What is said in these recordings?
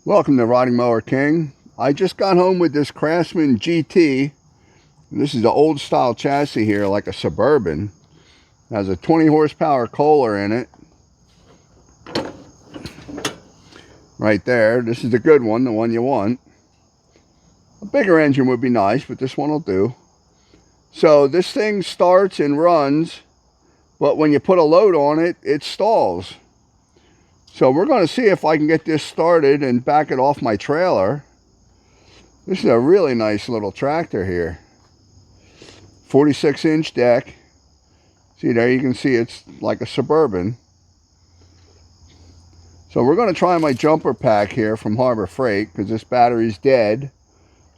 Welcome to Riding Mower King. I just got home with this Craftsman GT. This is the old style chassis here, like a Suburban. It has a 20 horsepower Kohler in it. Right there. This is the good one, the one you want. A bigger engine would be nice, but this one will do. So this thing starts and runs, but when you put a load on it, it stalls. So we're going to see if I can get this started and back it off my trailer. This is a really nice little tractor here. 46-inch deck. See there, you can see it's like a Suburban. So we're going to try my jumper pack here from Harbor Freight because this battery's dead.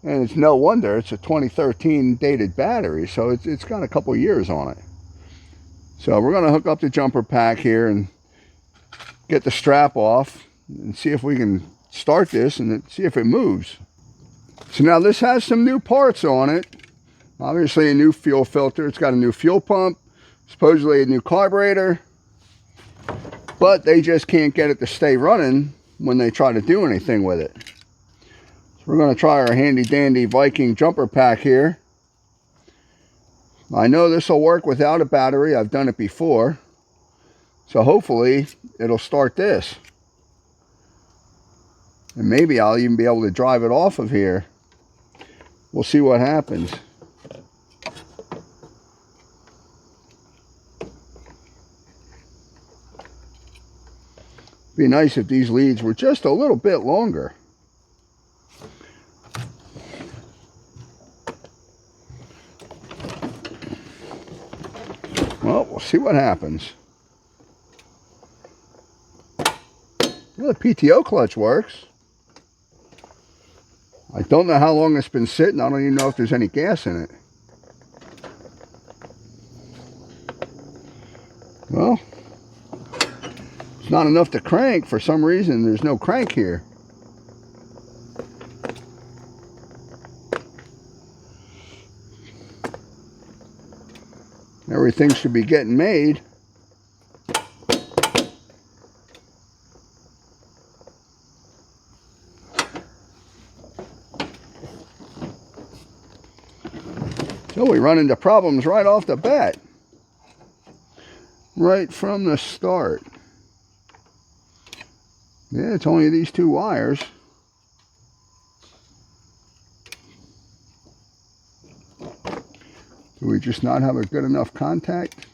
And it's no wonder, it's a 2013 dated battery, so it's got a couple years on it. So we're going to hook up the jumper pack here and get the strap off and see if we can start this and see if it moves. So now this has some new parts on it. Obviously a new fuel filter. It's got a new fuel pump, supposedly a new carburetor, but they just can't get it to stay running when they try to do anything with it. So we're going to try our handy dandy Viking jumper pack here. I know this will work without a battery. I've done it before. So hopefully it'll start this. And maybe I'll even be able to drive it off of here. We'll see what happens. Be nice if these leads were just a little bit longer. Well, we'll see what happens. Well, the PTO clutch works. I don't know how long it's been sitting. I don't even know if there's any gas in it. Well, it's not enough to crank. For some reason, there's no crank here. Everything should be getting made. So we run into problems right off the bat. Right from the start. Yeah, it's only these two wires. Do we just not have a good enough contact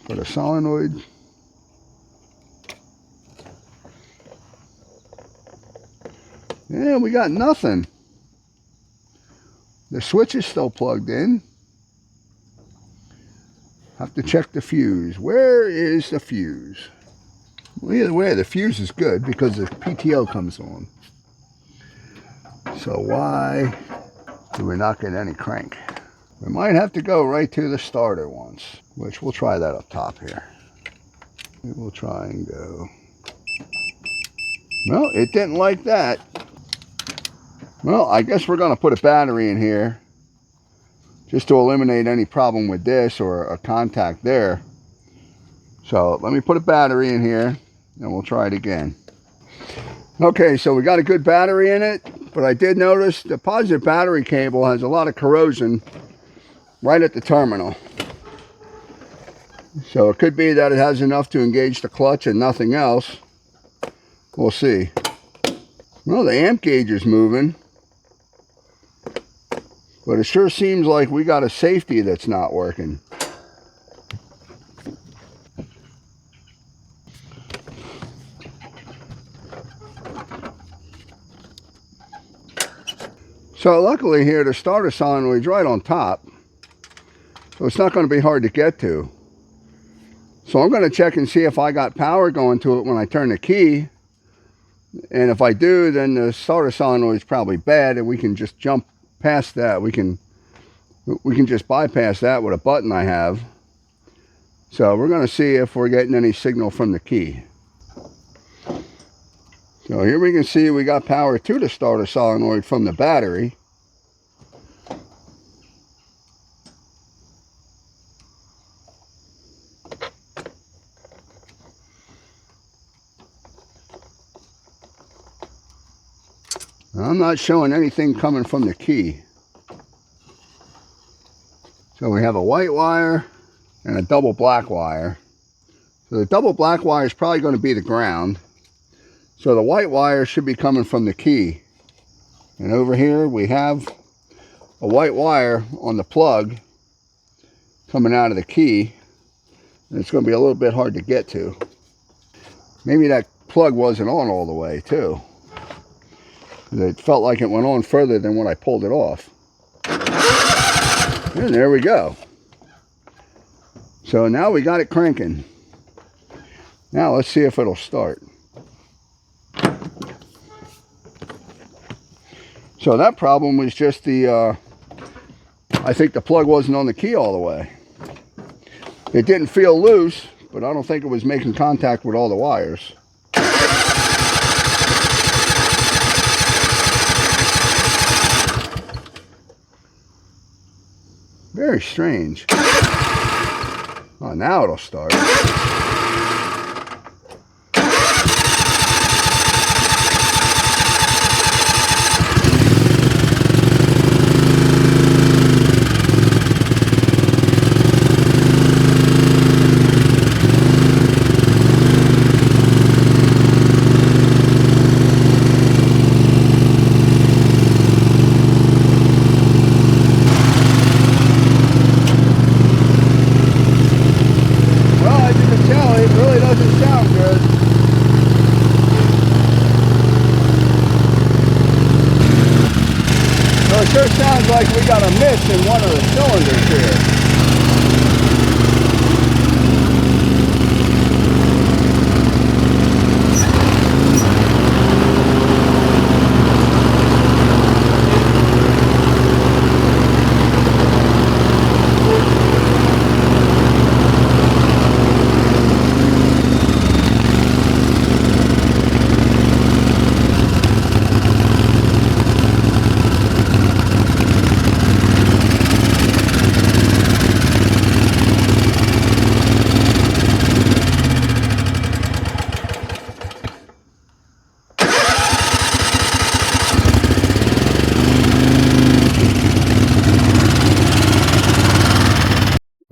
for the solenoid? Yeah, we got nothing. The switch is still plugged in. Have to check the fuse. Where is the fuse? Well, either way, the fuse is good because the PTO comes on. So why do we not get any crank? We might have to go right to the starter once, which we'll try that up top here. We'll try and go. Well, it didn't like that. Well, I guess we're going to put a battery in here just to eliminate any problem with this or a contact there. So let me put a battery in here and we'll try it again. Okay, so we got a good battery in it, but I did notice the positive battery cable has a lot of corrosion right at the terminal. So it could be that it has enough to engage the clutch and nothing else. We'll see. Well, the amp gauge is moving. But it sure seems like we got a safety that's not working. So luckily here, the starter solenoid's right on top. So it's not going to be hard to get to. So I'm going to check and see if I got power going to it when I turn the key. And if I do, then the starter solenoid's probably bad and we can just jump past that. We can just bypass that with a button I have. So we're going to see if we're getting any signal from the key. So here we can see we got power to the starter solenoid from the battery. I'm not showing anything coming from the key. So we have a white wire and a double black wire. So the double black wire is probably going to be the ground. So the white wire should be coming from the key. And over here we have a white wire on the plug coming out of the key. And it's going to be a little bit hard to get to. Maybe that plug wasn't on all the way too. It felt like it went on further than when I pulled it off. And there we go. So now we got it cranking. Now let's see if it'll start. So that problem was just the, I think the plug wasn't on the key all the way. It didn't feel loose, but I don't think it was making contact with all the wires. Very strange. Oh, now it'll start. It sure sounds like we got a miss in one of the cylinders here.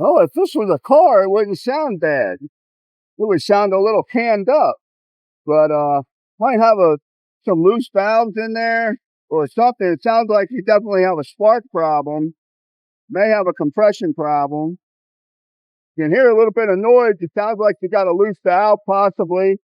Oh, if this was a car, it wouldn't sound bad. It would sound a little canned up. But might have some loose valves in there or something. It sounds like you definitely have a spark problem. May have a compression problem. You can hear a little bit of noise. It sounds like you got a loose valve possibly.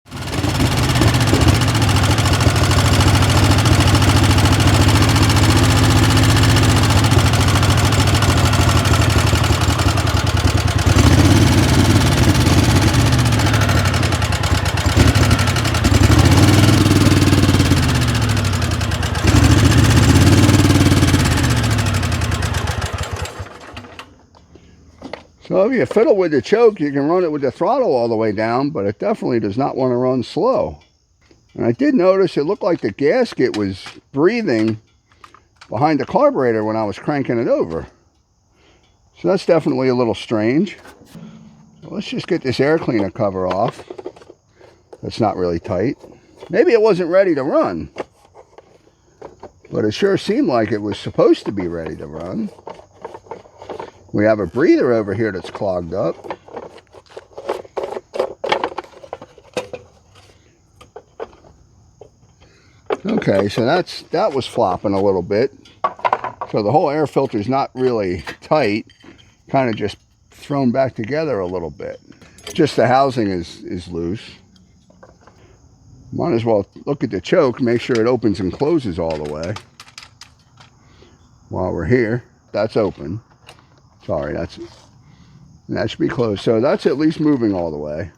So if you fiddle with the choke, you can run it with the throttle all the way down, but it definitely does not want to run slow. And I did notice it looked like the gasket was breathing behind the carburetor when I was cranking it over. So that's definitely a little strange. So let's just get this air cleaner cover off. That's not really tight. Maybe it wasn't ready to run, but it sure seemed like it was supposed to be ready to run. We have a breather over here that's clogged up. Okay, so that was flopping a little bit. So the whole air filter is not really tight, kind of just thrown back together a little bit. Just the housing is loose. Might as well look at the choke, make sure it opens and closes all the way. While we're here, that's open. Sorry, that should be closed. So that's at least moving all the way.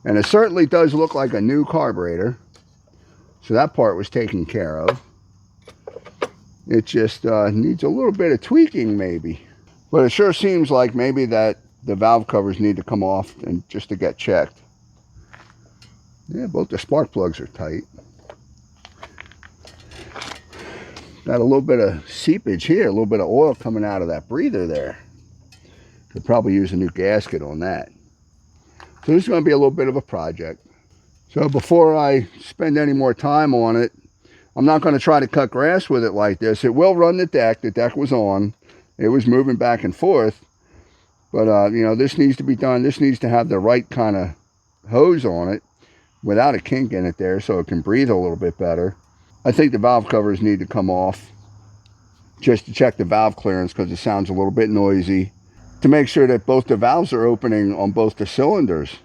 And it certainly does look like a new carburetor. So that part was taken care of. It just needs a little bit of tweaking maybe. But it sure seems like maybe that the valve covers need to come off and just to get checked. Yeah, both the spark plugs are tight. Got a little bit of seepage here, a little bit of oil coming out of that breather there. Could probably use a new gasket on that. So this is going to be a little bit of a project. So before I spend any more time on it, I'm not going to try to cut grass with it like this. It will run the deck. The deck was on. It was moving back and forth. But, you know, this needs to be done. This needs to have the right kind of hose on it without a kink in it there so it can breathe a little bit better. I think the valve covers need to come off just to check the valve clearance because it sounds a little bit noisy. To make sure that both the valves are opening on both the cylinders.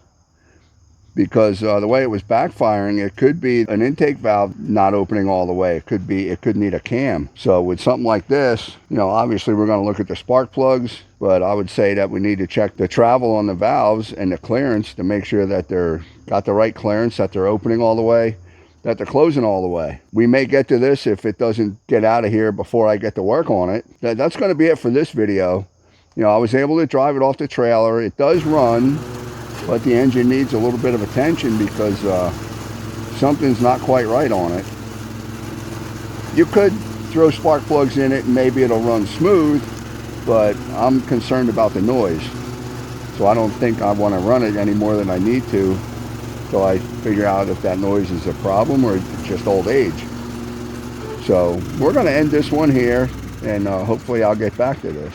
Because the way it was backfiring, it could be an intake valve not opening all the way. It could need a cam. So with something like this, you know, obviously we're going to look at the spark plugs, but I would say that we need to check the travel on the valves and the clearance to make sure that they're got the right clearance, that they're opening all the way, that they're closing all the way. We may get to this if it doesn't get out of here before I get to work on it. That's going to be it for this video. You know, I was able to drive it off the trailer. It does run, but the engine needs a little bit of attention because something's not quite right on it. You could throw spark plugs in it and maybe it'll run smooth, but I'm concerned about the noise. So I don't think I want to run it any more than I need to until I figure out if that noise is a problem or just old age. So we're going to end this one here, and hopefully I'll get back to this.